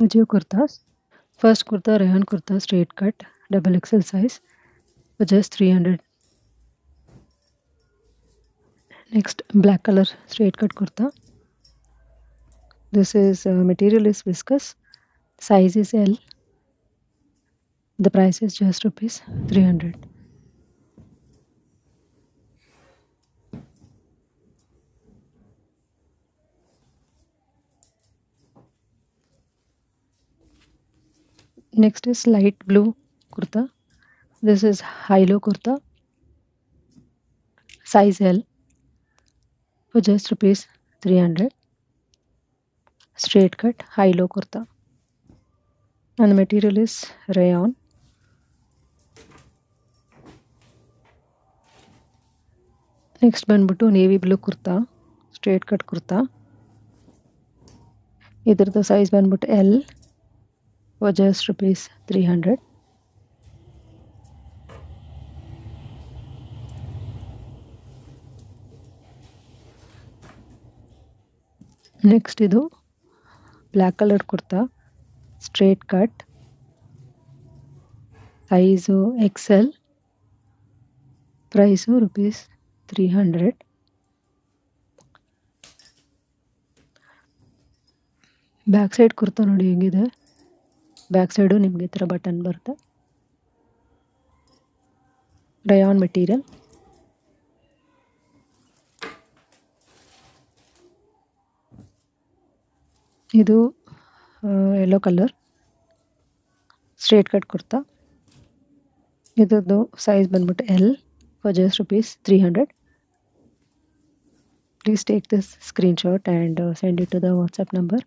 Vijay kurtas. First kurta, Rayon kurta, straight cut, double XL size for just 300. Next, black color straight cut kurta. This is material is viscous. Size is L. The price is just rupees 300. Next is light blue kurta. This is high-low kurta. Size L for just rupees 300. Straight cut high-low kurta. And the material is rayon. Next ಬಂದ್ಬಿಟ್ಟು navy blue kurta straight cut kurta. ಇದ್ರದ್ದು size ಬಂದ್ಬಿಟ್ಟು L for just rupees 300. Next ಇದು black colour kurta straight cut size XL price rupees 300. Back side kurta ನೋಡಿ ಹೆಂಗಿದೆ. Back side ನಿಮಗೆ ಈ ಥರ button ಬರುತ್ತೆ. Rayon material. ಇದು yellow colour straight cut kurta. ಇದ್ರದ್ದು ಸೈಜ್ ಬಂದ್ಬಿಟ್ಟು L for just rupees 300. Please take this screenshot and send it to the WhatsApp number